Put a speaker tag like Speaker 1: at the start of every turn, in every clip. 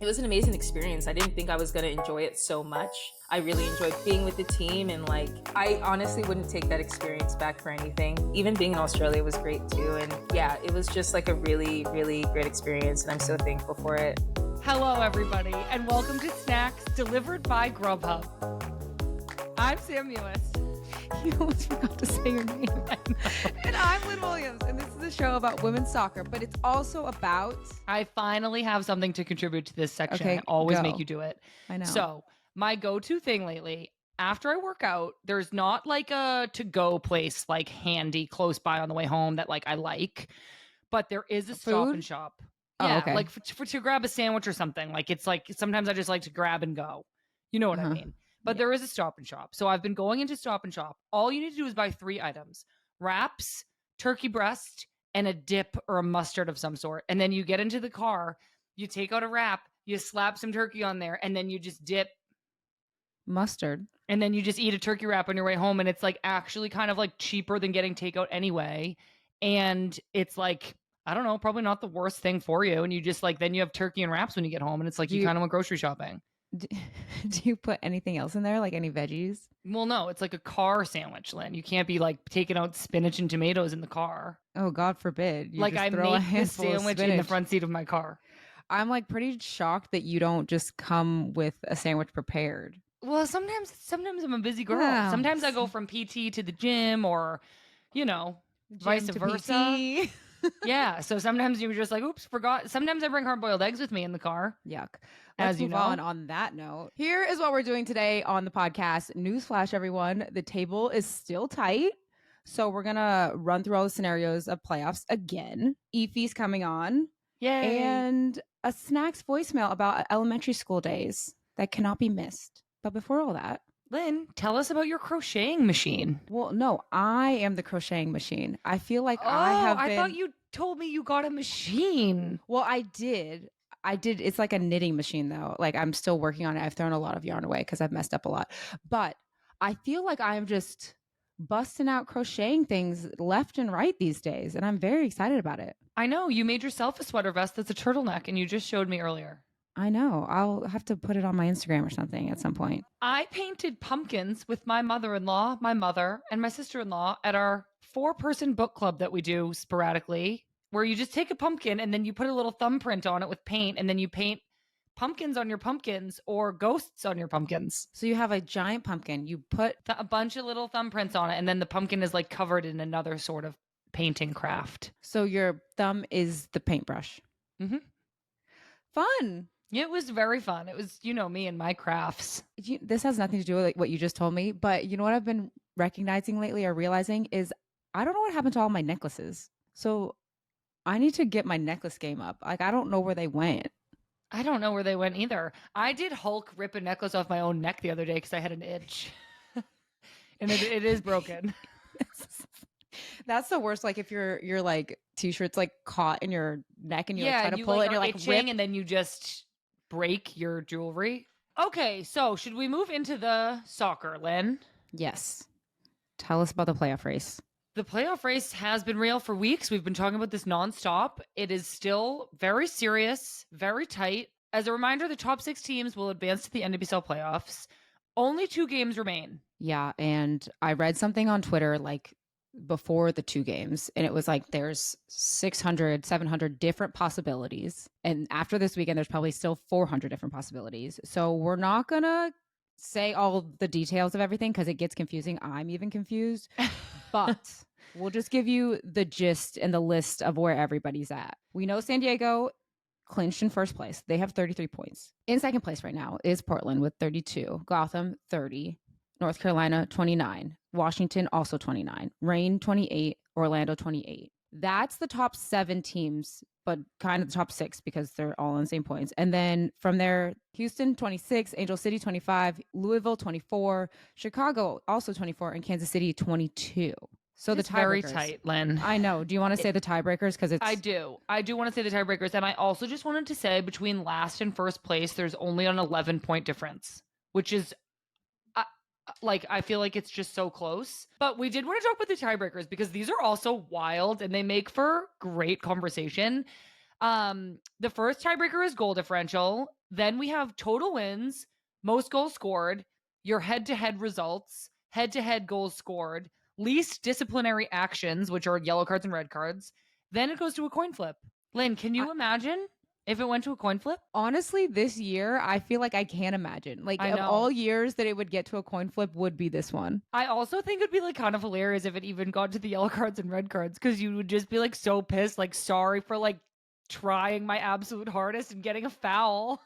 Speaker 1: It was an amazing experience. I didn't think I was going to enjoy it so much. I really enjoyed being with the team, and I honestly wouldn't take that experience back for anything. Even being in Australia was great too. And yeah, it was just like a really, really great experience, and I'm so thankful for it.
Speaker 2: Hello, everybody, and welcome to Snacks delivered by Grubhub. I'm Sam Mewis.
Speaker 3: You almost forgot to say your name. And I'm Lynn Williams, and this is a show about women's soccer, but it's also about...
Speaker 2: I finally have something to contribute to this section.
Speaker 3: Okay,
Speaker 2: I always
Speaker 3: go.
Speaker 2: make you do it.
Speaker 3: I know.
Speaker 2: So, my go-to thing lately, after I work out, there's not like a to-go place like handy close by on the way home that I like, but there is a stop and shop.
Speaker 3: Oh,
Speaker 2: Yeah,
Speaker 3: okay.
Speaker 2: like to grab a sandwich or something. It's sometimes I just like to grab and go. You know what I mean? But there is a Stop and Shop. So I've been going into Stop and Shop. All you need to do is buy 3 items: wraps, turkey breast, and a dip or a mustard of some sort. And then you get into the car, you take out a wrap, you slap some turkey on there, and then you just dip
Speaker 3: mustard.
Speaker 2: And then you just eat a turkey wrap on your way home. And it's actually kind of cheaper than getting takeout anyway. And it's I don't know, probably not the worst thing for you. And you just then you have turkey and wraps when you get home. And it's you kind of went grocery shopping.
Speaker 3: Do you put anything else in there, like any veggies?
Speaker 2: Well, no, it's like a car sandwich, Lynn. You can't be taking out spinach and tomatoes in the car.
Speaker 3: Oh, God forbid. You just
Speaker 2: I
Speaker 3: throw a
Speaker 2: make the
Speaker 3: handful of
Speaker 2: sandwich in the front seat of my car.
Speaker 3: I'm pretty shocked that you don't just come with a sandwich prepared.
Speaker 2: Well, sometimes I'm a busy girl.
Speaker 3: Wow.
Speaker 2: Sometimes I go from PT to the gym, or vice versa. Yeah, so sometimes you're just oops, forgot. Sometimes I bring hard-boiled eggs with me in the car.
Speaker 3: Yuck.
Speaker 2: As
Speaker 3: Let's
Speaker 2: you
Speaker 3: move
Speaker 2: know.
Speaker 3: on that note. Here is what we're doing today on the podcast. Newsflash, everyone. The table is still tight. So we're going to run through all the scenarios of playoffs again. Ify's coming on.
Speaker 2: Yay.
Speaker 3: And a snacks voicemail about elementary school days that cannot be missed. But before all that,
Speaker 2: Lynn, tell us about your crocheting machine.
Speaker 3: Well, no, I am the crocheting machine. I feel like
Speaker 2: I thought you told me you got a machine.
Speaker 3: Well, I did. It's like a knitting machine, though. I'm still working on it. I've thrown a lot of yarn away because I've messed up a lot. But I feel like I'm just busting out crocheting things left and right these days. And I'm very excited about it.
Speaker 2: I know. You made yourself a sweater vest that's a turtleneck, and you just showed me earlier.
Speaker 3: I know. I'll have to put it on my Instagram or something at some point.
Speaker 2: I painted pumpkins with my mother-in-law, my mother, and my sister-in-law at our 4-person book club that we do sporadically, where you just take a pumpkin and then you put a little thumbprint on it with paint, and then you paint pumpkins on your pumpkins or ghosts on your pumpkins.
Speaker 3: So you have a giant pumpkin. You put
Speaker 2: a bunch of little thumbprints on it, and then the pumpkin is covered in another sort of painting craft.
Speaker 3: So your thumb is the paintbrush.
Speaker 2: Mm-hmm.
Speaker 3: Fun.
Speaker 2: It was very fun. It was, me and my crafts.
Speaker 3: This has nothing to do with what you just told me, but you know what I've been recognizing lately or realizing is I don't know what happened to all my necklaces. So I need to get my necklace game up. I don't know where they went.
Speaker 2: I don't know where they went either. I did Hulk rip a necklace off my own neck the other day because I had an itch. And it is broken.
Speaker 3: That's the worst. If your t-shirt's caught in your neck and you're trying to pull it and you're
Speaker 2: itching,
Speaker 3: rip.
Speaker 2: And then you just break your jewelry. Okay, so should we move into the soccer, Lynn?
Speaker 3: Yes. Tell us about the playoff race.
Speaker 2: The playoff race has been real for weeks. We've been talking about this nonstop. It is still very serious, very tight. As a reminder, the top 6 teams will advance to the NWSL playoffs. Only 2 games remain.
Speaker 3: Yeah, and I read something on Twitter before the 2 games, and it was there's 600, 700 different possibilities. And after this weekend, there's probably still 400 different possibilities. So we're not going to say all the details of everything because it gets confusing. I'm even confused. But we'll just give you the gist and the list of where everybody's at. We know San Diego clinched in first place. They have 33 points. In second place right now is Portland with 32. Gotham, 30. North Carolina, 29. Washington, also 29. Reign, 28. Orlando, 28. That's the top 7 teams, but kind of the top 6 because they're all on the same points. And then from there, Houston, 26. Angel City, 25. Louisville, 24. Chicago, also 24. And Kansas City, 22. So
Speaker 2: it's
Speaker 3: the tiebreakers.
Speaker 2: Very tight, Lynn.
Speaker 3: I know. Do you want to say the tiebreakers? Because it's...
Speaker 2: I do want to say the tiebreakers. And I also just wanted to say between last and first place, there's only an 11-point difference, which is... I feel like it's just so close. But we did want to talk about the tiebreakers because these are also wild and they make for great conversation. The first tiebreaker is goal differential. Then we have total wins, most goals scored, your head-to-head results, head-to-head goals scored, least disciplinary actions, which are yellow cards and red cards. Then it goes to a coin flip. Lynn, can you imagine if it went to a coin flip?
Speaker 3: Honestly, this year, I feel like I can't imagine. Like,
Speaker 2: I
Speaker 3: of
Speaker 2: know.
Speaker 3: all years that it would get to a coin flip would be this one.
Speaker 2: I also think it'd be like kind of hilarious if it even got to the yellow cards and red cards, because you would just be like so pissed, like sorry for like trying my absolute hardest and getting a foul.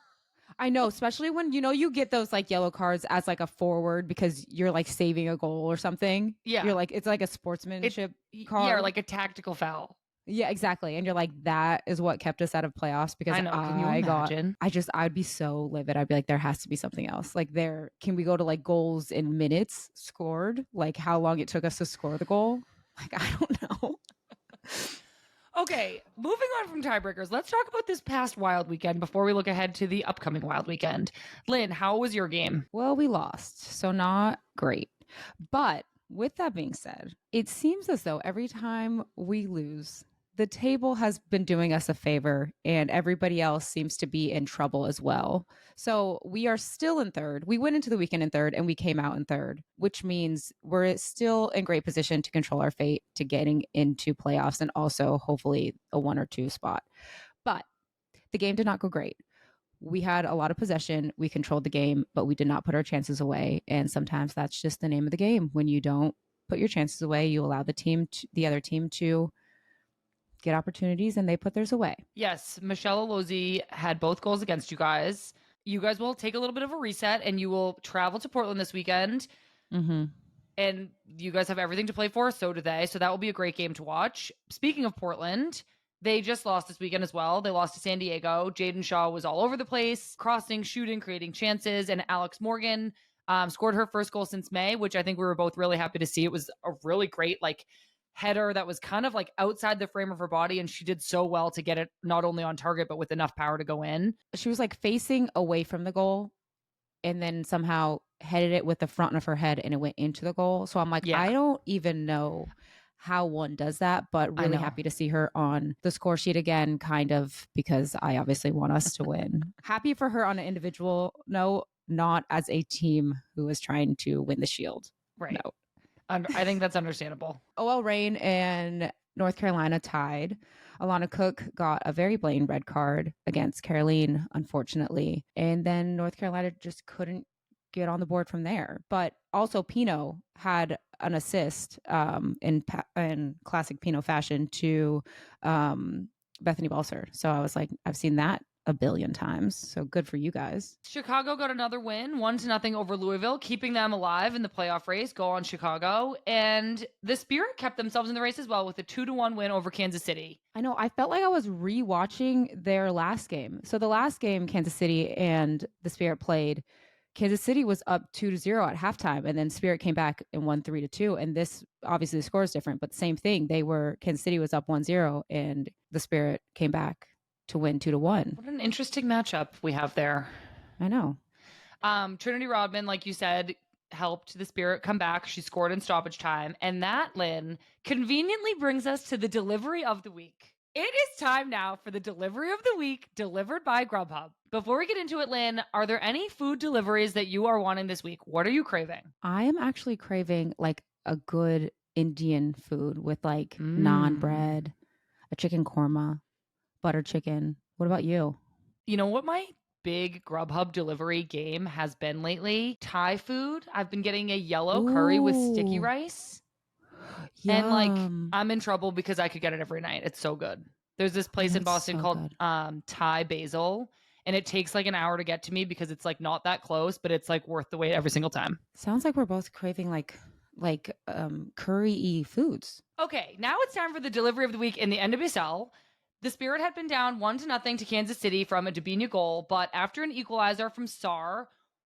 Speaker 3: I know, especially when, you get those like yellow cards as like a forward because you're like saving a goal or something.
Speaker 2: Yeah.
Speaker 3: You're like, it's like a sportsmanship card.
Speaker 2: Yeah, or like a tactical foul.
Speaker 3: Yeah, exactly. And you're like, that is what kept us out of playoffs because
Speaker 2: I know. Can you imagine?
Speaker 3: I'd be so livid. I'd be like, there has to be something else. Like can we go to like goals in minutes scored? Like how long it took us to score the goal? Like, I don't know.
Speaker 2: Okay, moving on from tiebreakers, let's talk about this past Wild weekend before we look ahead to the upcoming Wild weekend. Lynn, how was your game?
Speaker 3: Well, we lost, so not great. But with that being said, it seems as though every time we lose, the table has been doing us a favor and everybody else seems to be in trouble as well. So we are still in third. We went into the weekend in third and we came out in third, which means we're still in great position to control our fate to getting into playoffs and also hopefully a 1 or 2 spot. But the game did not go great. We had a lot of possession. We controlled the game, but we did not put our chances away. And sometimes that's just the name of the game. When you don't put your chances away, you allow the other team to get opportunities and they put theirs away.
Speaker 2: Yes, Michelle Alozi had both goals against you guys. You guys will take a little bit of a reset and you will travel to Portland this weekend.
Speaker 3: Mm-hmm.
Speaker 2: And you guys have everything to play for. So do they. So that will be a great game to watch. Speaking of Portland, they just lost this weekend as well. They lost to San Diego. Jaden Shaw was all over the place, crossing, shooting, creating chances. And Alex Morgan scored her first goal since May, which I think we were both really happy to see. It was a really great, header that was kind of like outside the frame of her body, and she did so well to get it not only on target but with enough power to go in.
Speaker 3: She was like facing away from the goal and then somehow headed it with the front of her head and it went into the goal. So I'm like, yeah. I don't even know how one does that, but really happy to see her on the score sheet again, kind of, because I obviously want us to win. Happy for her on an individual note, not as a team who is trying to win the Shield.
Speaker 2: Right.
Speaker 3: No.
Speaker 2: I think that's understandable.
Speaker 3: OL Reign and North Carolina tied. Alana Cook got a very blatant red card against Caroline, unfortunately. And then North Carolina just couldn't get on the board from there. But also Pino had an assist in classic Pino fashion to Bethany Balser. So I was like, I've seen that a billion times. So good for you guys.
Speaker 2: Chicago got another win, 1-0 over Louisville, keeping them alive in the playoff race. Go on, Chicago. And the Spirit kept themselves in the race as well with a 2-1 win over Kansas City.
Speaker 3: I know. I felt like I was rewatching their last game. So the last game Kansas City and the Spirit played, Kansas City was up 2-0 at halftime, and then Spirit came back and won 3-2. And this, obviously the score is different, but same thing. Kansas City was up 1-0 and the Spirit came back to win 2-1.
Speaker 2: What an interesting matchup we have there.
Speaker 3: I know.
Speaker 2: Trinity Rodman, like you said, helped the Spirit come back. She scored in stoppage time. And that, Lynn, conveniently brings us to the delivery of the week. It is time now for the delivery of the week, delivered by Grubhub. Before we get into it, Lynn, are there any food deliveries that you are wanting this week? What are you craving?
Speaker 3: I am actually craving like a good Indian food with like naan bread, a chicken korma, butter chicken. What about you?
Speaker 2: You know what my big Grubhub delivery game has been lately? Thai food. I've been getting a yellow curry with sticky rice.
Speaker 3: Yum.
Speaker 2: And I'm in trouble because I could get it every night. It's so good. There's this place in Boston called Thai Basil, and it takes like an hour to get to me because it's like not that close, but it's like worth the wait every single time.
Speaker 3: Sounds like we're both craving like curry-y foods.
Speaker 2: Okay, now it's time for the delivery of the week in the NWSL. The Spirit had been down 1-0 to Kansas City from a Dabinia goal, but after an equalizer from Sarr,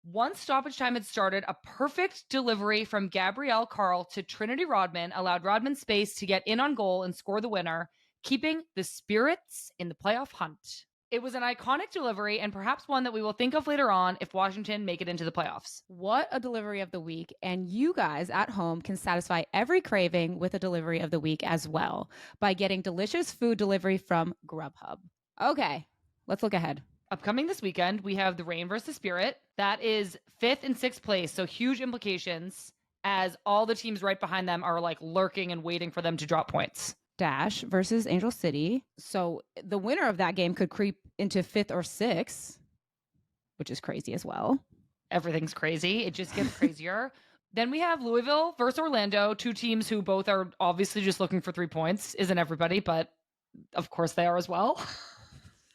Speaker 2: once stoppage time had started, a perfect delivery from Gabrielle Carl to Trinity Rodman allowed Rodman space to get in on goal and score the winner, keeping the Spirits in the playoff hunt. It was an iconic delivery and perhaps one that we will think of later on if Washington make it into the playoffs.
Speaker 3: What a delivery of the week. And you guys at home can satisfy every craving with a delivery of the week as well by getting delicious food delivery from Grubhub. Okay, let's look ahead.
Speaker 2: Upcoming this weekend, we have the Rain versus Spirit. That is 5th and 6th place, so huge implications as all the teams right behind them are like lurking and waiting for them to drop points.
Speaker 3: Dash versus Angel City. So the winner of that game could creep into 5th or 6th, which is crazy as well.
Speaker 2: Everything's crazy. It just gets crazier. Then we have Louisville versus Orlando, two teams who both are obviously just looking for 3 points. Isn't everybody, but of course they are as well.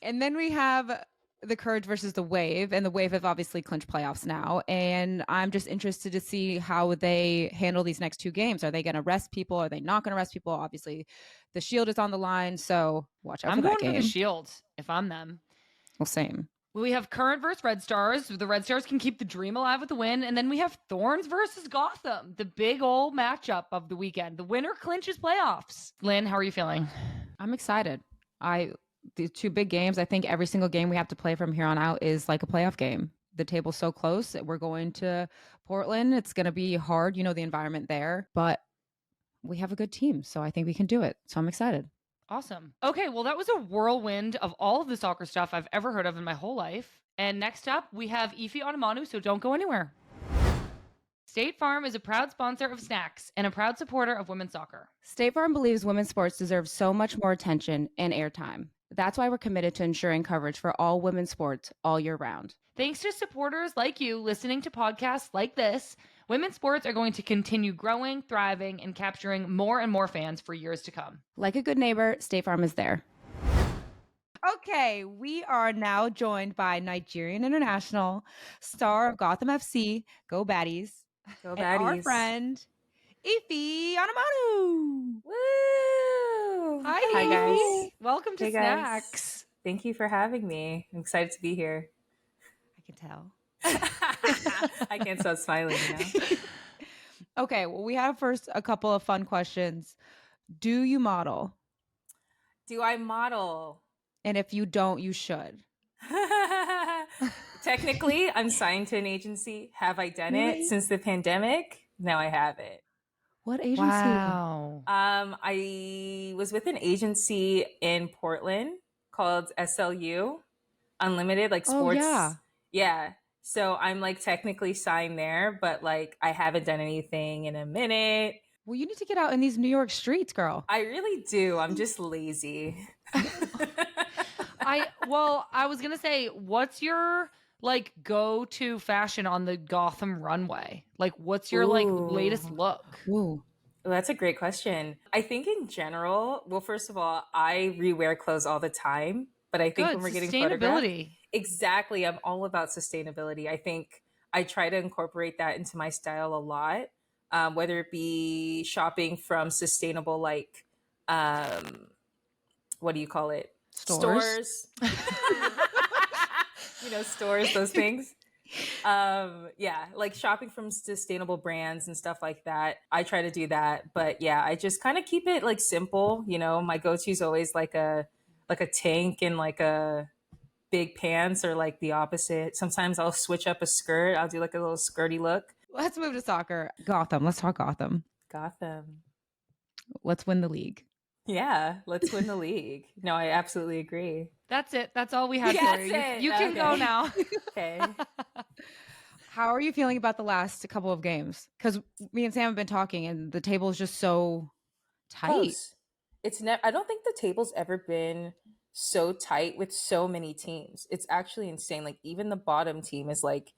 Speaker 3: And then we have the Courage versus the Wave, and the Wave have obviously clinched playoffs now. And I'm just interested to see how they handle these next 2 games. Are they going to rest people? Are they not going to rest people? Obviously, the Shield is on the line, so watch out for that game.
Speaker 2: I'm going for the Shield if I'm them.
Speaker 3: Well, same.
Speaker 2: We have Current versus Red Stars. The Red Stars can keep the dream alive with the win. And then we have Thorns versus Gotham, the big old matchup of the weekend. The winner clinches playoffs. Lynn, how are you feeling?
Speaker 3: I'm excited. The 2 big games, I think every single game we have to play from here on out is like a playoff game. The table's so close. We're going to Portland. It's going to be hard, the environment there. But we have a good team, so I think we can do it. So I'm excited.
Speaker 2: Awesome. Okay, well, that was a whirlwind of all of the soccer stuff I've ever heard of in my whole life. And next up, we have Ify Onumonu, so don't go anywhere. State Farm is a proud sponsor of Snacks and a proud supporter of women's soccer.
Speaker 3: State Farm believes women's sports deserve so much more attention and airtime. That's why we're committed to ensuring coverage for all women's sports all year round.
Speaker 2: Thanks to supporters like you listening to podcasts like this, women's sports are going to continue growing, thriving, and capturing more and more fans for years to come.
Speaker 3: Like a good neighbor, State Farm is there. Okay, we are now joined by Nigerian International, star of Gotham FC, Go Baddies,
Speaker 1: Go
Speaker 3: and our
Speaker 1: Baddies.
Speaker 3: friend, Ify Onumonu.
Speaker 2: Woo!
Speaker 1: Hi, guys.
Speaker 2: Welcome to
Speaker 1: Hey, guys.
Speaker 2: Snacks.
Speaker 1: Thank you for having me. I'm excited to be here.
Speaker 3: I can tell.
Speaker 1: I can't stop smiling,
Speaker 3: Okay, well, we have first a couple of fun questions. Do you model?
Speaker 1: Do I model?
Speaker 3: And if you don't, you should.
Speaker 1: Technically, I'm signed to an agency. Have I done it since the pandemic? No, I haven't.
Speaker 3: What agency?
Speaker 2: Wow.
Speaker 1: I was with an agency in Portland called SLU, Unlimited, like sports.
Speaker 3: Oh,
Speaker 1: yeah. So I'm like technically signed there, but like I haven't done anything in a minute.
Speaker 3: Well, you need to get out in these New York streets, girl.
Speaker 1: I really do. I'm just lazy.
Speaker 2: I was gonna say, what's your like go-to fashion on the Gotham runway? Like, what's your like latest look?
Speaker 3: Ooh.
Speaker 1: Well, that's a great question. I think in general, well, first of all, I rewear clothes all the time, but I think when we're getting photographed, exactly, I'm all about sustainability. I think I try to incorporate that into my style a lot, whether it be shopping from sustainable, like, what do you call it? Stores. Stores, those things. Yeah, like shopping from sustainable brands and stuff like that. I try to do that, but yeah, I just kind of keep it like simple. My go-to is always like a tank and like a big pants, or like the opposite. Sometimes I'll switch up a skirt. I'll do like a little skirty look.
Speaker 3: Let's move to soccer. Gotham. Let's talk Gotham.
Speaker 1: Gotham.
Speaker 3: Let's win the league.
Speaker 1: Yeah, let's win the league. No, I absolutely agree.
Speaker 2: That's it. That's all we had for you. You can go now.
Speaker 1: Okay.
Speaker 3: How are you feeling about the last couple of games? Because me and Sam have been talking, and the table is just so tight.
Speaker 1: Close. I don't think the table's ever been so tight with so many teams. It's actually insane. Like even the bottom team is like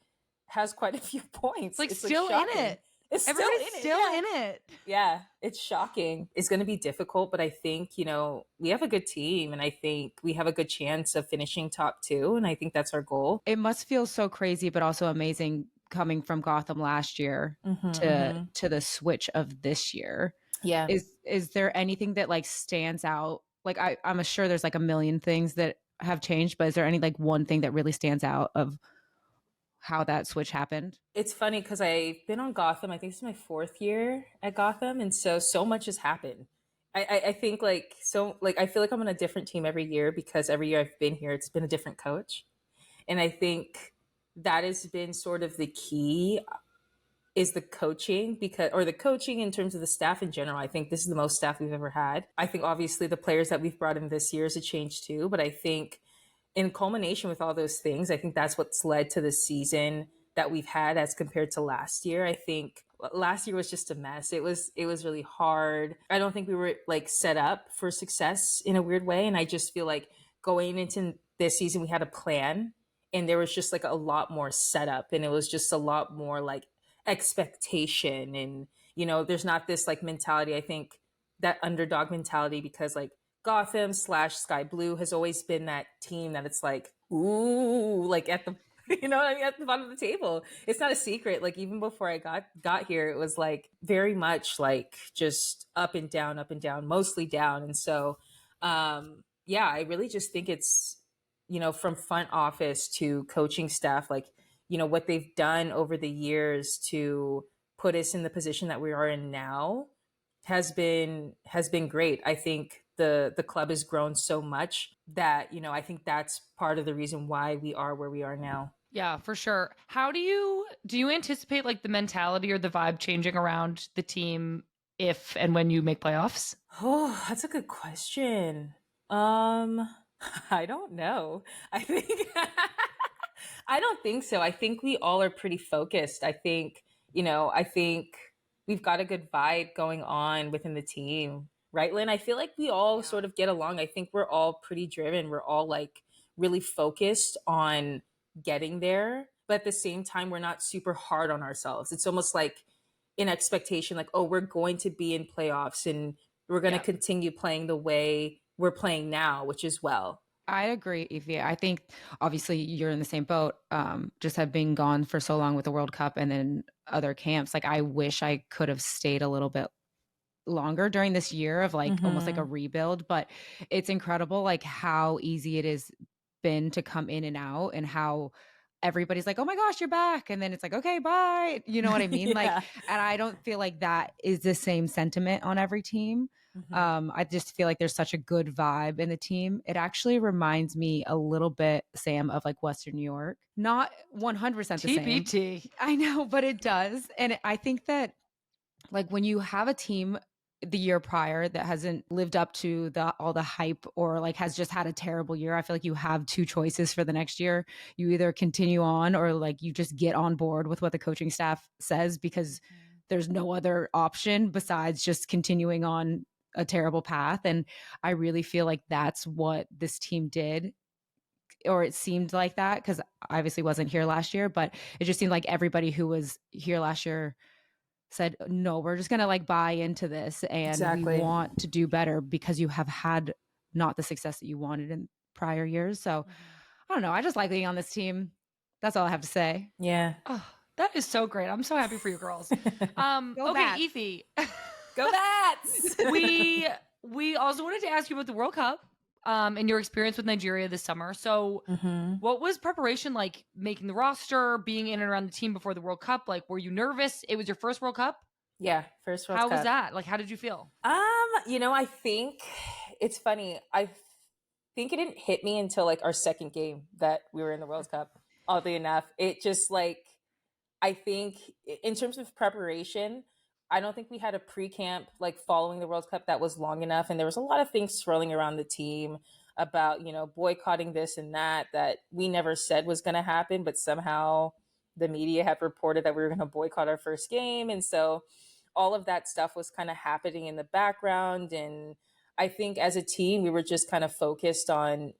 Speaker 1: has quite a few points.
Speaker 2: It's still in it.
Speaker 1: It's
Speaker 2: Everybody's
Speaker 1: still in it.
Speaker 2: Yeah.
Speaker 1: Yeah, it's shocking. It's going to be difficult, but I think, we have a good team, and I think we have a good chance of finishing top 2, and I think that's our goal.
Speaker 3: It must feel so crazy, but also amazing coming from Gotham last year to the switch of this year.
Speaker 1: Yeah.
Speaker 3: Is there anything that like stands out? Like I'm sure there's like a million things that have changed, but is there any like one thing that really stands out of how that switch happened?
Speaker 1: It's funny because I've been on Gotham. I think this is my 4th year at Gotham. And so much has happened. I think I feel like I'm on a different team every year because every year I've been here, it's been a different coach. And I think that has been sort of the key is the coaching the coaching in terms of the staff in general. I think this is the most staff we've ever had. I think obviously the players that we've brought in this year is a change too, but I think in culmination with all those things, I think that's what's led to the season that we've had as compared to last year. I think last year was just a mess. It was really hard. I don't think we were like set up for success in a weird way. And I just feel like going into this season, we had a plan and there was just like a lot more setup and it was just a lot more like expectation. And, there's not this like mentality, I think that underdog mentality, because like Gotham slash Sky Blue has always been that team that it's like, ooh, like at the at the bottom of the table. It's not a secret. Like even before I got here, it was like very much like just up and down, mostly down. And so yeah, I really just think it's, from front office to coaching staff, like, what they've done over the years to put us in the position that we are in now has been great. I think the club has grown so much that, I think that's part of the reason why we are where we are now.
Speaker 2: Yeah, for sure. How do you anticipate like the mentality or the vibe changing around the team if and when you make playoffs?
Speaker 1: Oh, that's a good question. I don't know. I think I don't think so. I think we all are pretty focused. I think we've got a good vibe going on within the team. Right, Lynn? I feel like we all sort of get along. I think we're all pretty driven. We're all like really focused on getting there. But at the same time, we're not super hard on ourselves. It's almost like an expectation, like, oh, we're going to be in playoffs and we're going to continue playing the way we're playing now, which is well.
Speaker 3: I agree, Ify. I think obviously you're in the same boat. Just have been gone for so long with the World Cup and then other camps. Like I wish I could have stayed a little bit longer during this year of like almost like a rebuild, but it's incredible like how easy it has been to come in and out and how everybody's like, oh my gosh, you're back. And then it's like, okay, bye. You know what I mean? Like, and I don't feel like that is the same sentiment on every team. I just feel like there's such a good vibe in the team. It actually reminds me a little bit, Sam, of like Western New York. Not 100% the same.
Speaker 2: TBT.
Speaker 3: I know, but it does. And I think that like when you have a team the year prior that hasn't lived up to all the hype or like has just had a terrible year, I feel like you have two choices for the next year. You either continue on or like you just get on board with what the coaching staff says because there's no other option besides just continuing on a terrible path. And I really feel like that's what this team did, or it seemed like that, because I obviously wasn't here last year, but it just seemed like everybody who was here last year said, no, we're just going to like buy into this and we want to do better because you have had not the success that you wanted in prior years. So I don't know. I just like being on this team. That's all I have to say.
Speaker 1: Yeah.
Speaker 2: Oh, that is so great. I'm so happy for you girls. Okay, Ify.
Speaker 1: Go Bats!
Speaker 2: We also wanted to ask you about the World Cup and your experience with Nigeria this summer. So what was preparation like, making the roster, being in and around the team before the World Cup? Like, were you nervous? It was your first World Cup?
Speaker 1: Yeah, first World Cup.
Speaker 2: How was that? Like, how did you feel?
Speaker 1: I think it's funny. I think it didn't hit me until like our second game that we were in the World Cup. Oddly enough, it just like, I think in terms of preparation, I don't think we had a pre-camp like following the World Cup that was long enough. And there was a lot of things swirling around the team about, boycotting this and that we never said was going to happen, but somehow the media have reported that we were going to boycott our first game. And so all of that stuff was kind of happening in the background. And I think as a team, we were just kind of focused on,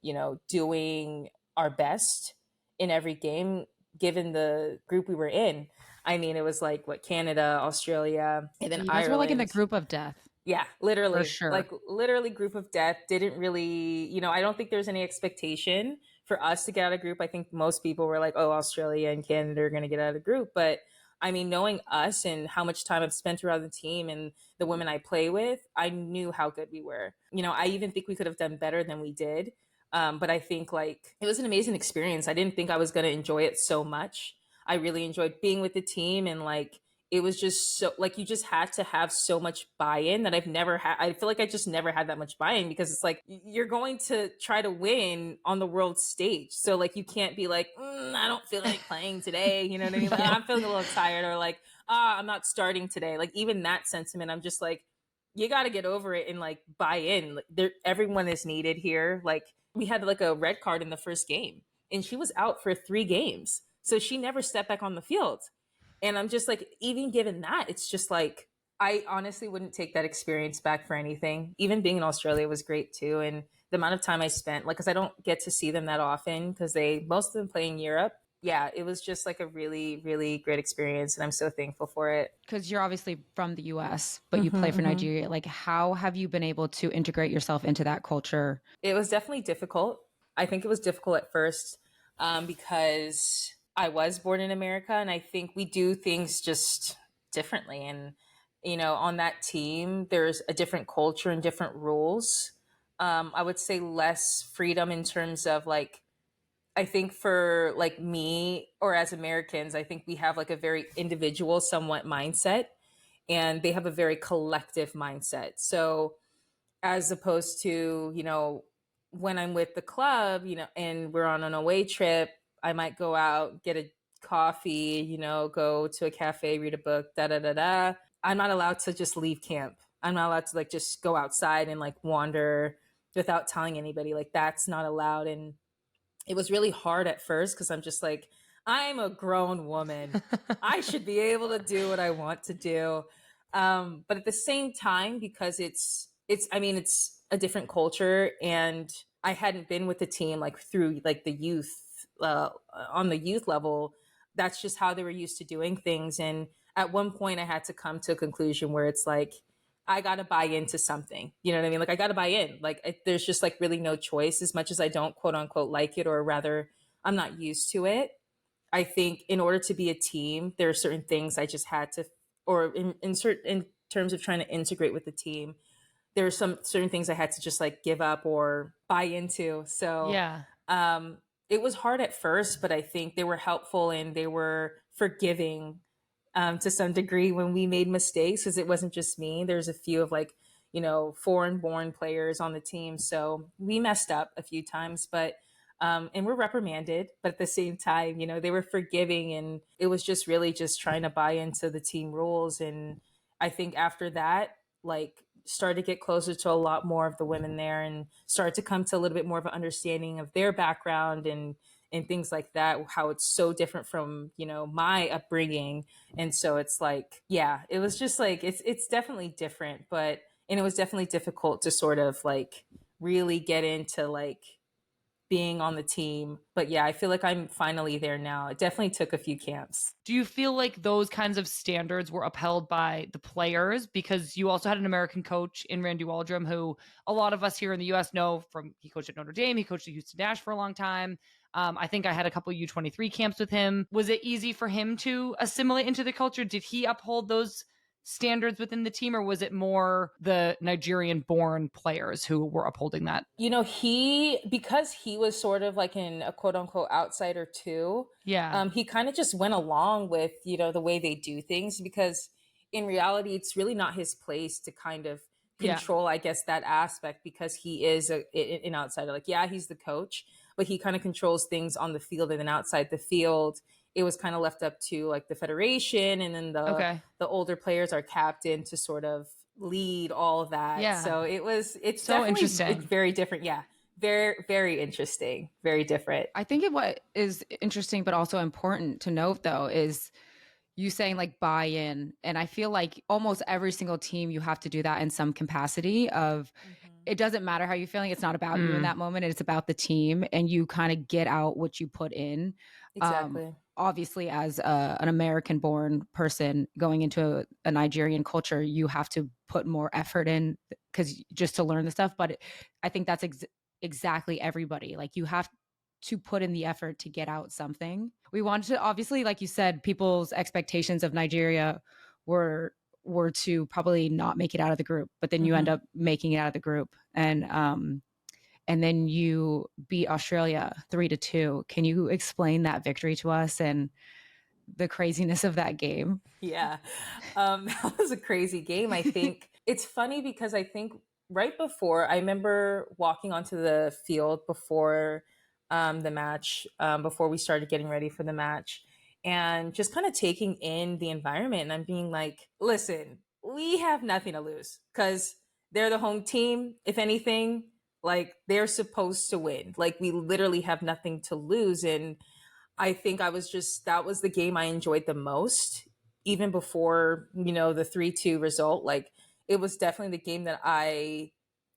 Speaker 1: doing our best in every game, given the group we were in. I mean, it was like Canada, Australia, and then Ireland.
Speaker 3: Were like in the group of death.
Speaker 1: Yeah, literally.
Speaker 3: For sure.
Speaker 1: Like literally group of death. Didn't really, I don't think there's any expectation for us to get out of group. I think most people were like, oh, Australia and Canada are going to get out of group. But I mean, knowing us and how much time I've spent around the team and the women I play with, I knew how good we were. I even think we could have done better than we did. But I think like it was an amazing experience. I didn't think I was going to enjoy it so much. I really enjoyed being with the team, and like it was just so like you just had to have so much buy-in that I've never had. I feel like I just never had that much buy-in because it's like you're going to try to win on the world stage. So like you can't be like, I don't feel like playing today. You know what I mean? Like, I'm feeling a little tired, or like, I'm not starting today. Like even that sentiment, I'm just like, you got to get over it and like buy in. Like everyone is needed here. Like we had like a red card in the first game, and she was out for 3 games. So she never stepped back on the field. And I'm just like, even given that, it's just like, I honestly wouldn't take that experience back for anything. Even being in Australia was great too. And the amount of time I spent, like, because I don't get to see them that often because most of them play in Europe. Yeah, it was just like a really, really great experience. And I'm so thankful for it.
Speaker 3: Because you're obviously from the US, but you play for Nigeria. Like, how have you been able to integrate yourself into that culture?
Speaker 1: It was definitely difficult. I think it was difficult at first because I was born in America, and I think we do things just differently. And, on that team, there's a different culture and different rules. I would say less freedom in terms of like, I think for like me or as Americans, I think we have like a very individual, somewhat mindset, and they have a very collective mindset. So, as opposed to, when I'm with the club, and we're on an away trip, I might go out, get a coffee, go to a cafe, read a book, da da da da. I'm not allowed to just leave camp. I'm not allowed to like just go outside and like wander without telling anybody. Like, that's not allowed. And it was really hard at first because I'm just like, I'm a grown woman. I should be able to do what I want to do. But at the same time, because it's a different culture, and I hadn't been with the team like through like the youth, on the youth level. That's just how they were used to doing things. And at one point I had to come to a conclusion where it's like, I got to buy into something. You know what I mean? Like, I got to buy in. Like, there's just like really no choice, as much as I don't quote unquote like it, or rather I'm not used to it. I think in order to be a team, there are certain things I just had to, or in terms of trying to integrate with the team, there are some certain things I had to just like give up or buy into. So
Speaker 2: Yeah.
Speaker 1: It was hard at first, but I think they were helpful and they were forgiving to some degree when we made mistakes, because it wasn't just me. There's a few of like, foreign born players on the team. So we messed up a few times, but and we're reprimanded, but at the same time, they were forgiving, and it was just really just trying to buy into the team rules. And I think after that, like, started to get closer to a lot more of the women there, and started to come to a little bit more of an understanding of their background and things like that, how it's so different from, my upbringing. And so it's like, yeah, it was just like, it's definitely different, and it was definitely difficult to sort of like really get into like being on the team. But yeah, I feel like I'm finally there now. It definitely took a few camps.
Speaker 2: Do you feel like those kinds of standards were upheld by the players? Because you also had an American coach in Randy Waldrum, who a lot of us here in the US know from, he coached at Notre Dame, he coached at Houston Dash for a long time. I think I had a couple U23 camps with him. Was it easy for him to assimilate into the culture? Did he uphold those standards within the team, or was it more the Nigerian born players who were upholding that?
Speaker 1: Because he was sort of like a quote unquote outsider too.
Speaker 2: Yeah.
Speaker 1: He kind of just went along with, the way they do things, because in reality, it's really not his place to kind of control, I guess, that aspect, because he is an outsider. Like, yeah, he's the coach, but he kind of controls things on the field, and then outside the field, it was kind of left up to like the federation, and then the older players are captain to sort of lead all of that.
Speaker 2: Yeah.
Speaker 1: So it's
Speaker 2: so
Speaker 1: definitely
Speaker 2: interesting.
Speaker 1: very different. Yeah. Very, very interesting. Very different.
Speaker 3: I think what is interesting, but also important to note though, is you saying like buy in. And I feel like almost every single team, you have to do that in some capacity of, it doesn't matter how you're feeling. It's not about you in that moment. It's about the team, and you kind of get out what you put in.
Speaker 1: Exactly.
Speaker 3: Obviously, as an American born person going into a Nigerian culture, you have to put more effort in because just to learn the stuff. But I think that's exactly everybody. Like, you have to put in the effort to get out something. We wanted to, obviously, like you said, people's expectations of Nigeria were to probably not make it out of the group, but then you end up making it out of the group. And then you beat Australia 3-2. Can you explain that victory to us and the craziness of that game?
Speaker 1: Yeah. That was a crazy game. I think it's funny because I think right before, I remember walking onto the field before the match, before we started getting ready for the match, and just kind of taking in the environment. And I'm being like, listen, we have nothing to lose because they're the home team. If anything, Like they're supposed to win. Like we literally have nothing to lose. And I think that was the game I enjoyed the most, even before, the 3-2 result. Like it was definitely the game that I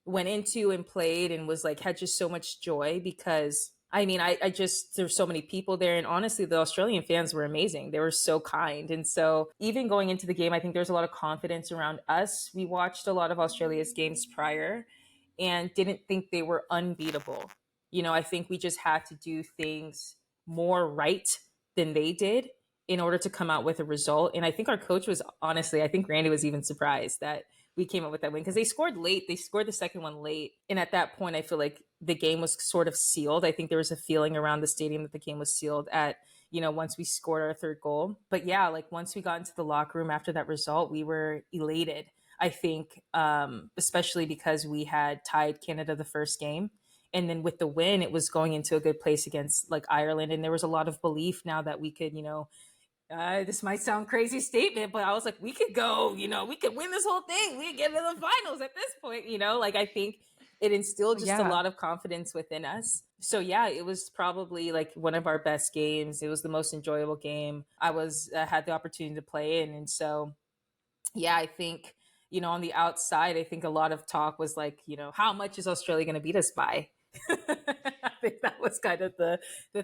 Speaker 1: went into and played and was like, had just so much joy because I mean, I just, there's so many people there. And honestly, the Australian fans were amazing. They were so kind. And so even going into the game, I think there's a lot of confidence around us. We watched a lot of Australia's games prior and didn't think they were unbeatable. I think we just had to do things more right than they did in order to come out with a result. And I think our coach was, honestly, I think Randy was even surprised that we came up with that win because they scored late. They scored the second one late. And at that point, I feel like the game was sort of sealed. I think there was a feeling around the stadium that the game was sealed at, once we scored our third goal. But yeah, like once we got into the locker room after that result, we were elated. I think, especially because we had tied Canada the first game. And then with the win, it was going into a good place against like Ireland. And there was a lot of belief now that we could, this might sound crazy statement, but I was like, we could go, we could win this whole thing. We could get to the finals at this point, like I think it instilled just a lot of confidence within us. So yeah, it was probably like one of our best games. It was the most enjoyable game I had the opportunity to play in. And so, yeah, I think, on the outside, I think a lot of talk was like, how much is Australia going to beat us by? I think that was kind of the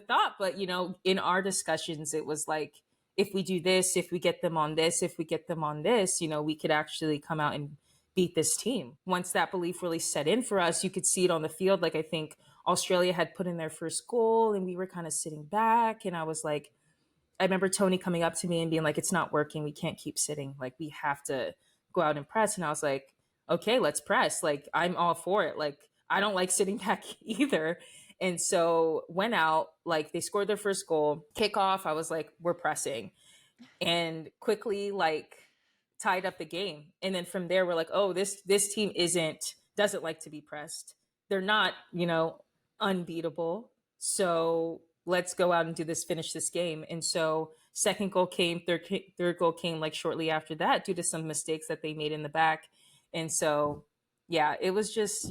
Speaker 1: thought. But, in our discussions, it was like, if we do this, if we get them on this, if we get them on this, we could actually come out and beat this team. Once that belief really set in for us, you could see it on the field. Like I think Australia had put in their first goal and we were kind of sitting back. And I was like, I remember Tony coming up to me and being like, it's not working. We can't keep sitting. Like we have to go out and press. And I was like, okay, let's press. Like I'm all for it. Like I don't like sitting back either. And so went out, like they scored their first goal, kickoff. I was like, we're pressing, and quickly like tied up the game. And then from there, we're like, oh, this team doesn't like to be pressed. They're not, unbeatable. So let's go out and do this, finish this game. And so second goal came, third goal came like shortly after that due to some mistakes that they made in the back. And so, yeah, it was just,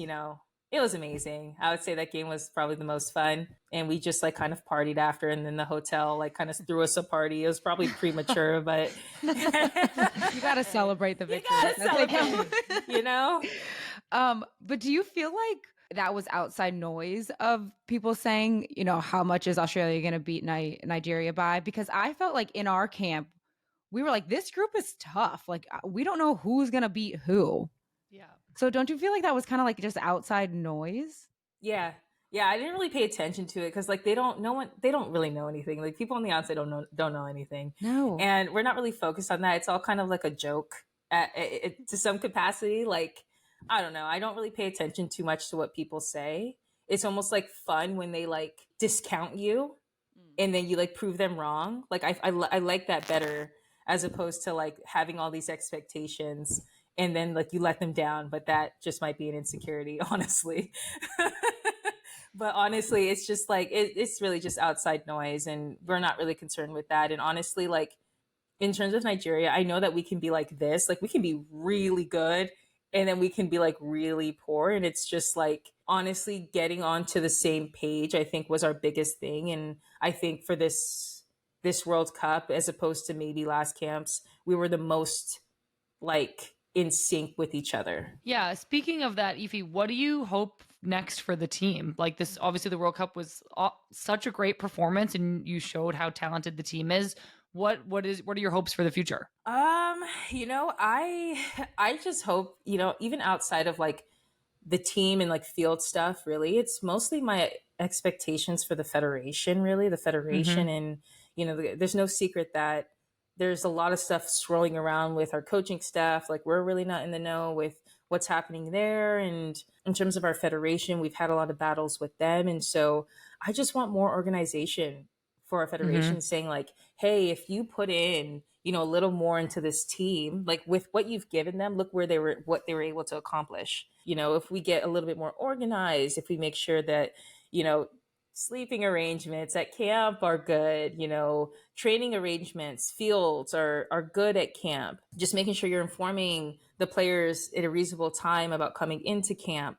Speaker 1: it was amazing. I would say that game was probably the most fun. And we just like kind of partied after, and then the hotel like kind of threw us a party. It was probably premature, but
Speaker 3: you got to celebrate the victory. But do you feel like that was outside noise of people saying, how much is Australia going to beat Nigeria by? Because I felt like in our camp, we were like, this group is tough. Like we don't know who's going to beat who.
Speaker 2: Yeah.
Speaker 3: So don't you feel like that was kind of like just outside noise?
Speaker 1: Yeah. Yeah, I didn't really pay attention to it because like they don't really know anything. Like people on the outside don't know anything.
Speaker 3: No.
Speaker 1: And we're not really focused on that. It's all kind of like a joke to some capacity. Like, I don't know. I don't really pay attention too much to what people say. It's almost like fun when they like discount you and then you like prove them wrong. Like I like that better as opposed to like having all these expectations and then like you let them down, but that just might be an insecurity, honestly. But honestly, it's just like it's really just outside noise, and we're not really concerned with that. And honestly, like in terms of Nigeria, I know that we can be like this, like we can be really good and then we can be like really poor. And it's just like honestly getting onto the same page, I think was our biggest thing. And I think for this World Cup, as opposed to maybe last camps, we were the most like in sync with each other.
Speaker 2: Yeah. Speaking of that, Ify, what do you hope next for the team? Like this, obviously the World Cup was such a great performance and you showed how talented the team is. What are your hopes for the future?
Speaker 1: I just hope, even outside of like the team and like field stuff, really, it's mostly my expectations for the federation, really, and, there's no secret that there's a lot of stuff swirling around with our coaching staff. Like we're really not in the know with what's happening there. And in terms of our federation, we've had a lot of battles with them. And so I just want more organization for our federation, saying like, hey, if you put in, a little more into this team, like with what you've given them, look what they were able to accomplish. If we get a little bit more organized, if we make sure that, sleeping arrangements at camp are good, training arrangements, fields are good at camp, just making sure you're informing the players at a reasonable time about coming into camp.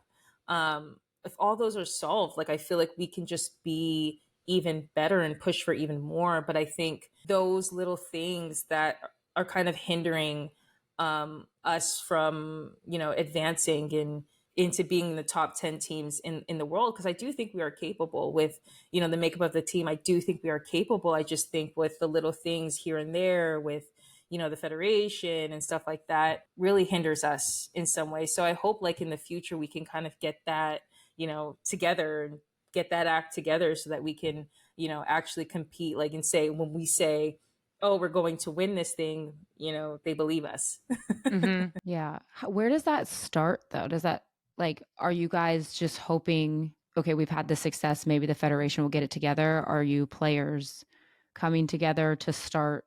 Speaker 1: if all those are solved, like I feel like we can just be even better and push for even more. But I think those little things that are kind of hindering us from, advancing into being the top 10 teams in the world. Because I do think we are capable with, the makeup of the team. I do think we are capable. I just think with the little things here and there with, the federation and stuff like that really hinders us in some way. So I hope like in the future we can kind of get that, together and get that act together so that we can, actually compete, like, and say, when we say, oh, we're going to win this thing, they believe us.
Speaker 3: Yeah. Where does that start though? Does that, like, are you guys just hoping, okay, we've had the success, maybe the federation will get it together? Are you players coming together to start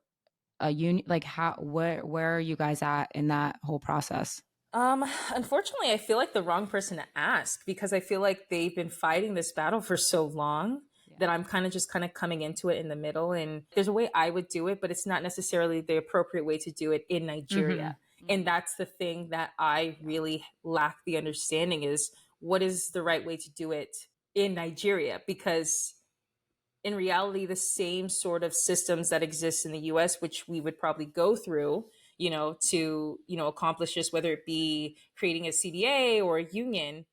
Speaker 3: a union? Like, where are you guys at in that whole process?
Speaker 1: Unfortunately, I feel like the wrong person to ask, because I feel like they've been fighting this battle for so long that I'm kind of coming into it in the middle. And there's a way I would do it, but it's not necessarily the appropriate way to do it in Nigeria. And that's the thing that I really lack the understanding, is what is the right way to do it in Nigeria? Because in reality, the same sort of systems that exist in the US, which we would probably go through, to, accomplish this, whether it be creating a CBA or a union,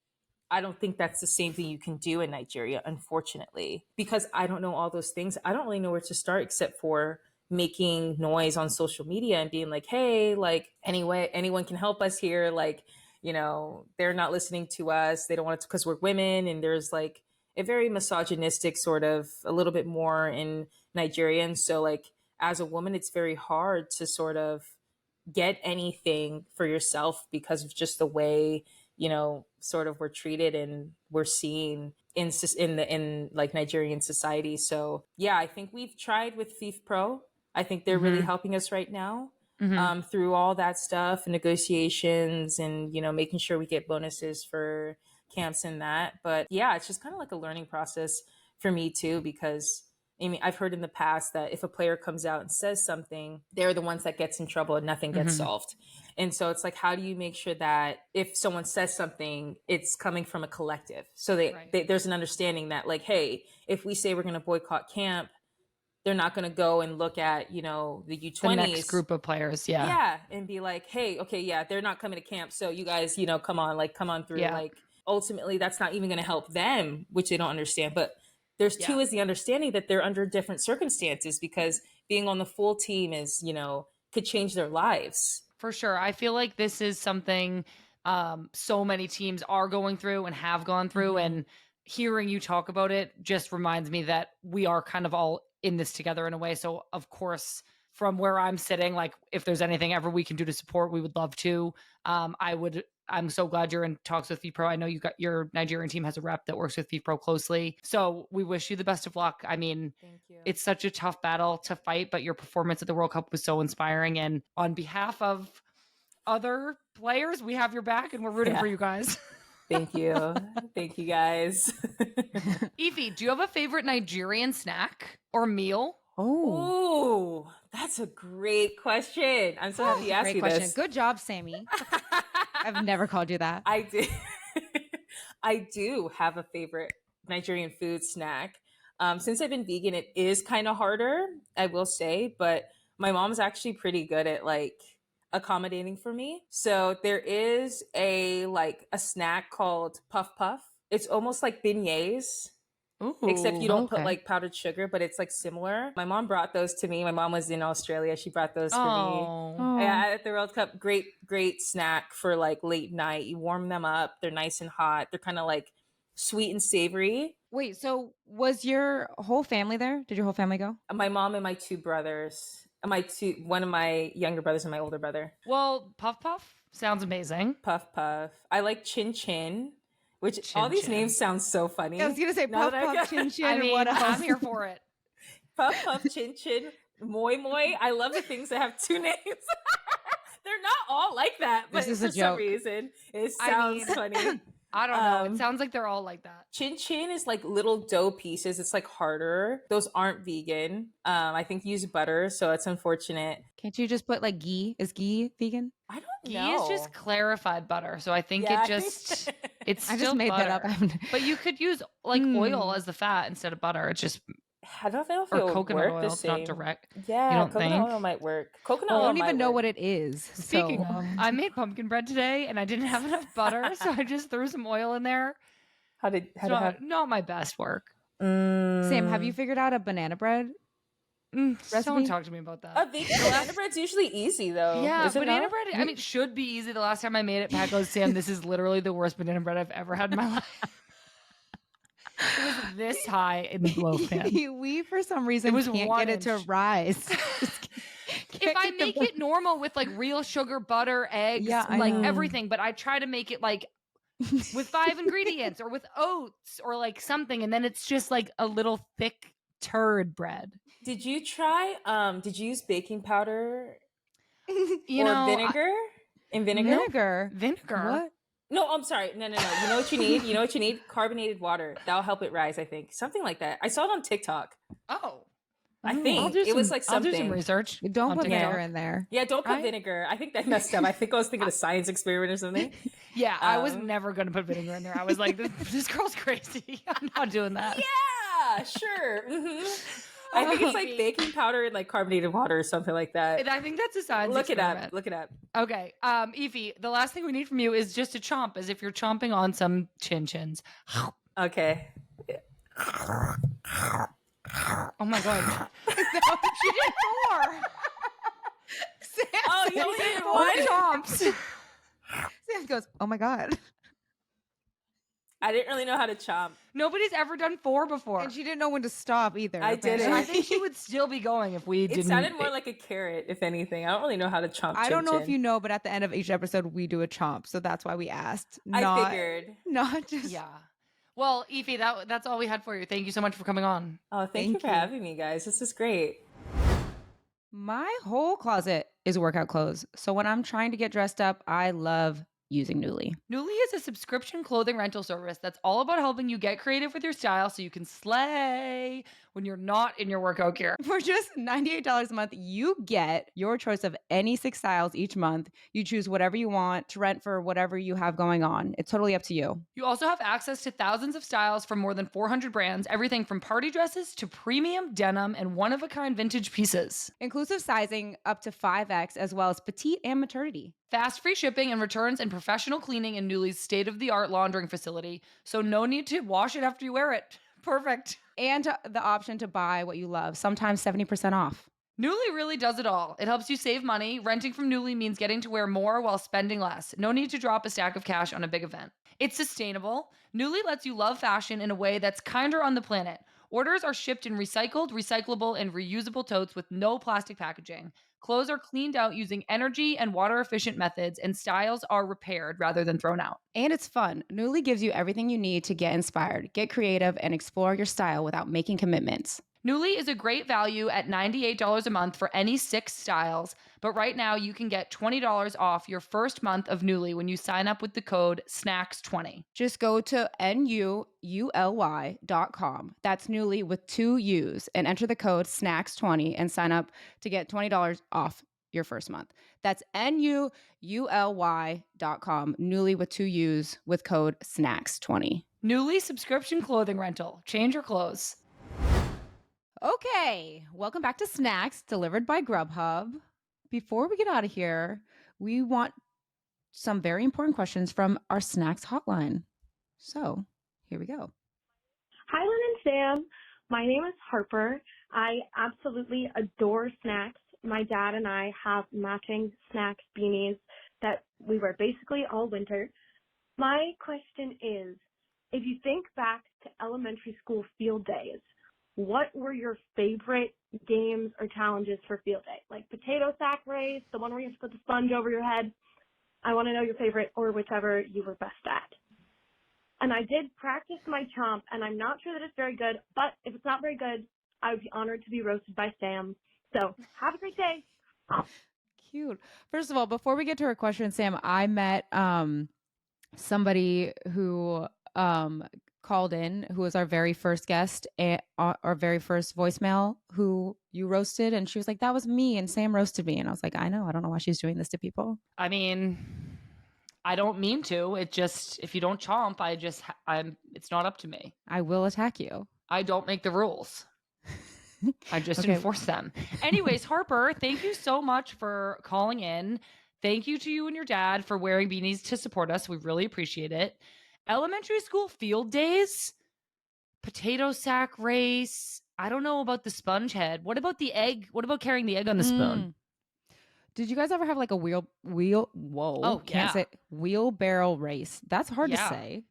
Speaker 1: I don't think that's the same thing you can do in Nigeria, unfortunately, because I don't know all those things. I don't really know where to start except for making noise on social media and being like, hey, like, anyway, anyone can help us here. Like, they're not listening to us. They don't want to, because we're women. And there's like a very misogynistic sort of, a little bit more in Nigeria. And so like, as a woman, it's very hard to sort of get anything for yourself because of just the way, sort of we're treated and we're seen in like Nigerian society. So yeah, I think we've tried with FIFA Pro. I think they're really helping us right now through all that stuff and negotiations and, making sure we get bonuses for camps and that. But yeah, it's just kind of like a learning process for me too, because I mean, I've heard in the past that if a player comes out and says something, they're the ones that gets in trouble and nothing gets solved. And so it's like, how do you make sure that if someone says something, it's coming from a collective? So there's an understanding that like, hey, if we say we're going to boycott camp, they're not going to go and look at, the U20s.
Speaker 2: The next group of players. Yeah.
Speaker 1: Yeah. And be like, hey, okay, yeah, they're not coming to camp. So you guys, come on through.
Speaker 2: Yeah.
Speaker 1: Like, ultimately, that's not even going to help them, which they don't understand. But there's two is the understanding that they're under different circumstances, because being on the full team is, could change their lives.
Speaker 2: For sure. I feel like this is something so many teams are going through and have gone through. And hearing you talk about it just reminds me that we are kind of all in this together in a way. So of course, from where I'm sitting, like if there's anything ever we can do to support, we would love to. I'm so glad you're in talks with FIPRO. I know you got your Nigerian team has a rep that works with FIPRO closely. So we wish you the best of luck. I mean, it's such a tough battle to fight, but your performance at the World Cup was so inspiring. And on behalf of other players, we have your back and we're rooting for you guys.
Speaker 1: Thank you. Thank you guys.
Speaker 2: Ify, do you have a favorite Nigerian snack or meal?
Speaker 1: Oh, that's a great question. I'm so happy you asked me this.
Speaker 3: Good job, Sammy. I've never called you that.
Speaker 1: I did. I do have a favorite Nigerian food snack. Since I've been vegan, it is kind of harder, I will say, but my mom's actually pretty good at like accommodating for me. So there is a snack called Puff Puff. It's almost like beignets.
Speaker 2: Ooh,
Speaker 1: except you don't put like powdered sugar, but it's like similar. My mom brought those to me. My mom was in Australia. She brought those for me. Yeah, at the World Cup. Great snack for like late night. You warm them up. They're nice and hot. They're kind of like sweet and savory.
Speaker 3: Wait, so was your whole family there? Did your whole family go?
Speaker 1: My mom and my two brothers. One of my younger brothers and my older brother.
Speaker 2: Well, Puff Puff sounds amazing.
Speaker 1: Puff Puff. I like Chin Chin. Which all these names sound so funny.
Speaker 3: I was going to say Puff Puff, Chin Chin.
Speaker 2: I mean,
Speaker 3: what else?
Speaker 2: I'm here for it.
Speaker 1: Puff Puff, Chin Chin, Moi Moi. I love the things that have two names. They're not all like that, but for some reason, it sounds funny.
Speaker 2: I don't know. It sounds like they're all like that.
Speaker 1: Chin chin is like little dough pieces. It's like harder. Those aren't vegan. I think you use butter, so it's unfortunate.
Speaker 3: Can't you just put like ghee? Is ghee vegan?
Speaker 1: I don't
Speaker 2: Ghee
Speaker 1: know.
Speaker 2: is just clarified butter, so I think
Speaker 1: Yeah,
Speaker 2: it just it's still
Speaker 3: I just made that up.
Speaker 2: butter. But you could use like oil as the fat instead of butter. It's just
Speaker 1: I don't know if
Speaker 2: or
Speaker 1: it would
Speaker 2: coconut
Speaker 1: work
Speaker 2: oil.
Speaker 1: the
Speaker 2: It's
Speaker 1: same.
Speaker 2: not direct.
Speaker 1: Yeah,
Speaker 2: You don't
Speaker 1: coconut
Speaker 2: think?
Speaker 1: oil might work. Coconut
Speaker 3: I
Speaker 1: oil
Speaker 3: don't even
Speaker 1: might
Speaker 3: know
Speaker 1: work.
Speaker 3: what it is.
Speaker 2: Speaking
Speaker 3: so.
Speaker 2: of, I made pumpkin bread today and I didn't have enough butter, so I just threw some oil in there.
Speaker 1: How
Speaker 2: Not my best work.
Speaker 3: Sam, have you figured out a banana bread?
Speaker 2: Don't
Speaker 3: Recipe?
Speaker 2: talk to me about
Speaker 1: A
Speaker 2: that.
Speaker 1: vegan banana bread's usually easy though.
Speaker 2: Yeah,
Speaker 1: Is it
Speaker 2: banana
Speaker 1: not?
Speaker 2: bread, I mean, should be easy. The last time I made it, Pat goes, Sam, this is literally the worst banana bread I've ever had in my life. It was this high in the loaf pan.
Speaker 3: We, for some reason,
Speaker 2: It was
Speaker 3: can't
Speaker 2: 1
Speaker 3: get it to
Speaker 2: inch.
Speaker 3: rise.
Speaker 2: If I make it normal with like real sugar, butter, eggs,
Speaker 3: Yeah, I
Speaker 2: like
Speaker 3: know.
Speaker 2: everything, but I try to make it like with 5 ingredients or with oats or like something, and then it's just like a little thick turd bread.
Speaker 1: Did you try? Did you use baking powder
Speaker 2: You
Speaker 1: or
Speaker 2: know,
Speaker 1: vinegar? In vinegar?
Speaker 3: Vinegar.
Speaker 2: vinegar.
Speaker 3: What?
Speaker 1: No, I'm sorry. No. You know what you need? You know what you need? Carbonated water. That'll help it rise, I think. Something like that. I saw it on TikTok.
Speaker 2: Oh,
Speaker 1: I
Speaker 3: Oh.
Speaker 1: think it was like
Speaker 2: I'll do
Speaker 1: something.
Speaker 2: some research.
Speaker 3: Don't
Speaker 2: on
Speaker 3: put
Speaker 2: TikTok.
Speaker 3: vinegar in there.
Speaker 1: Yeah, don't put
Speaker 3: I-
Speaker 1: vinegar. I think that messed up. I think I was thinking a science experiment or something.
Speaker 2: Yeah, I was
Speaker 1: Um,
Speaker 2: never going to put vinegar in there. I was like, this girl's crazy. I'm not doing that.
Speaker 1: Yeah, sure. I think it's like baking powder and like carbonated water or something like that.
Speaker 2: And I think that's a science
Speaker 1: Look it
Speaker 2: experiment.
Speaker 1: up. Look it up.
Speaker 2: Okay, Ify, the last thing we need from you is just to chomp, as if you're chomping on some chin-chins.
Speaker 1: Okay.
Speaker 2: Oh my god.
Speaker 3: She did 4.
Speaker 1: Oh, you only did
Speaker 2: Four
Speaker 1: one?
Speaker 2: chomps.
Speaker 3: Sam goes, oh my God.
Speaker 1: I didn't really know how to chomp.
Speaker 2: Nobody's ever done 4 before.
Speaker 3: And she didn't know when to stop either.
Speaker 1: I didn't.
Speaker 2: And I
Speaker 3: apparently.
Speaker 2: think she would still be going if we
Speaker 1: It
Speaker 2: didn't.
Speaker 1: sounded more like a carrot, if anything. I don't really know how to chomp.
Speaker 3: I don't know if
Speaker 1: chin-chin.
Speaker 3: you know, but at the end of each episode, we do a chomp. So that's why we asked.
Speaker 1: I figured.
Speaker 3: Not just.
Speaker 2: Yeah. Well, Ify, that's all we had for you. Thank you so much for coming on.
Speaker 1: Oh, thank
Speaker 3: Thank
Speaker 1: you for
Speaker 3: you.
Speaker 1: having me, guys. This is great.
Speaker 3: My whole closet is workout clothes. So when I'm trying to get dressed up, I love using Nuuly.
Speaker 2: Nuuly is a subscription clothing rental service that's all about helping you get creative with your style so you can slay when you're not in your workout gear.
Speaker 3: For just $98 a month, you get your choice of any 6 styles each month. You choose whatever you want to rent for whatever you have going on. It's totally up to you.
Speaker 2: You also have access to thousands of styles from more than 400 brands, everything from party dresses to premium denim and one-of-a-kind vintage pieces.
Speaker 3: Inclusive sizing up to 5X, as well as petite and maternity.
Speaker 2: Fast free shipping and returns and professional cleaning in Nuuly's state-of-the-art laundering facility, so no need to wash it after you wear it. Perfect.
Speaker 3: And the option to buy what you love, sometimes 70% off.
Speaker 2: Nuuly really does it all. It helps you save money. Renting from Nuuly means getting to wear more while spending less. No need to drop a stack of cash on a big event. It's sustainable. Nuuly lets you love fashion in a way that's kinder on the planet. Orders are shipped in recycled, recyclable, and reusable totes with no plastic packaging. Clothes are cleaned out using energy and water-efficient methods, and styles are repaired rather than thrown out.
Speaker 3: And it's fun. Nuuly gives you everything you need to get inspired, get creative, and explore your style without making commitments.
Speaker 2: Nuuly is a great value at $98 a month for any 6 styles, but right now you can get $20 off your first month of Nuuly when you sign up with the code SNACKS20.
Speaker 3: Just go to NUULY.com. That's Nuuly with 2 U's, and enter the code SNACKS20 and sign up to get $20 off your first month. That's NUULY.com. Nuuly with 2 U's with code SNACKS20.
Speaker 2: Nuuly subscription clothing rental. Change your clothes.
Speaker 3: Okay, welcome back to Snacks delivered by Grubhub. Before we get out of here, we want some very important questions from our Snacks hotline. So, here we go.
Speaker 4: Hi, Lynn and Sam. My name is Harper. I absolutely adore snacks. My dad and I have matching snacks beanies that we wear basically all winter. My question is, if you think back to elementary school field days, what were your favorite games or challenges for field day? Like potato sack race, the one where you have to put the sponge over your head. I want to know your favorite or whichever you were best at. And I did practice my chomp, and I'm not sure that it's very good, but if it's not very good, I would be honored to be roasted by Sam. So have a great day.
Speaker 3: Cute. First of all, before we get to our question, Sam, I met somebody who called in, who was our very first guest, and our very first voicemail, who you roasted, and she was like, that was me, and Sam roasted me. And I was like, I know, I don't know why she's doing this to people.
Speaker 2: I mean, I don't mean to. It just, if you don't chomp, it's not up to me.
Speaker 3: I will attack you.
Speaker 2: I don't make the rules. I just enforce them. Anyways, Harper, thank you so much for calling in. Thank you to you and your dad for wearing beanies to support us. We really appreciate it. Elementary school field days, potato sack race. I don't know about the sponge head. What about the egg? What about carrying the egg on the spoon?
Speaker 3: Did you guys ever have like a wheelbarrow race? That's hard to say.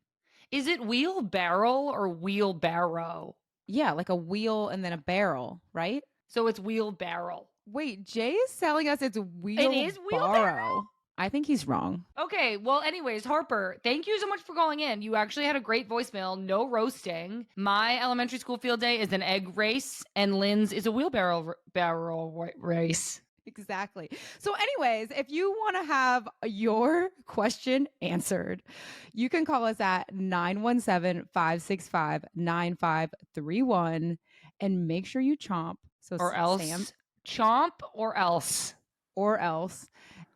Speaker 2: Is it wheelbarrow or wheelbarrow?
Speaker 3: Yeah, like a wheel and then a barrel, right?
Speaker 2: So it's wheelbarrow.
Speaker 3: Wait, Jay is telling us it's wheelbarrow.
Speaker 2: It is wheelbarrow?
Speaker 3: I think he's wrong.
Speaker 2: Okay, well, anyways, Harper, thank you so much for calling in. You actually had a great voicemail, no roasting. My elementary school field day is an egg race, and Lynn's is a wheelbarrow race.
Speaker 3: Exactly. So anyways, if you want to have your question answered, you can call us at 917-565-9531 and make sure you chomp. So
Speaker 2: or else.
Speaker 3: Sam,
Speaker 2: chomp or else.
Speaker 3: Or else.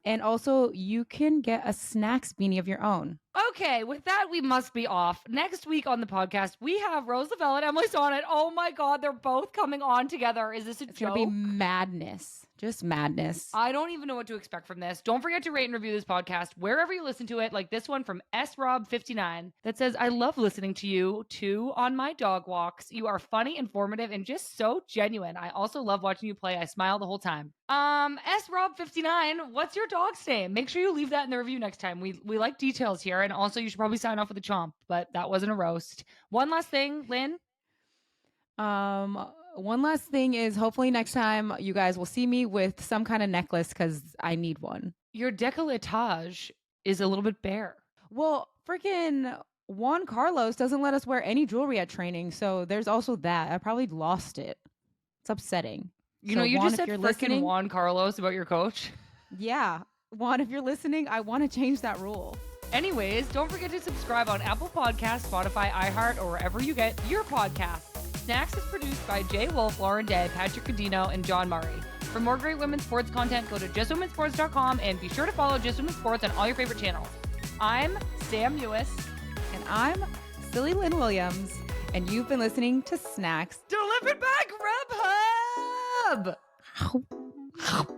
Speaker 3: And also, you can get a snacks beanie of your own.
Speaker 2: Okay, with that, we must be off. Next week on the podcast, we have Rose Lavelle and Emily Sonnet. Oh my God, they're both coming on together. Is this a joke?
Speaker 3: It's going to be madness. Just madness.
Speaker 2: I don't even know what to expect from this. Don't forget to rate and review this podcast wherever you listen to it, like this one from SRob59 that says, I love listening to you too on my dog walks. You are funny, informative, and just so genuine. I also love watching you play. I smile the whole time. SRob59, what's your dog's name? Make sure you leave that in the review next time. We like details here, and also you should probably sign off with a chomp, but that wasn't a roast. One last thing, Lynn.
Speaker 3: One last thing is hopefully next time you guys will see me with some kind of necklace because I need one.
Speaker 2: Your décolletage is a little bit bare.
Speaker 3: Well, freaking Juan Carlos doesn't let us wear any jewelry at training, so there's also that. I probably lost it. It's upsetting.
Speaker 2: You know, you just said freaking Juan Carlos about your coach.
Speaker 3: Yeah. Juan, if you're listening, I want to change that rule.
Speaker 2: Anyways, don't forget to subscribe on Apple Podcasts, Spotify, iHeart, or wherever you get your podcasts. Snacks is produced by Jay Wolf, Lauren Day, Patrick Cadino, and John Murray. For more great women's sports content, go to justwomensports.com and be sure to follow Just Women Sports on all your favorite channels. I'm Sam Mewis.
Speaker 3: And I'm Silly Lynn Williams. And you've been listening to Snacks.
Speaker 2: Delivered by Grubhub!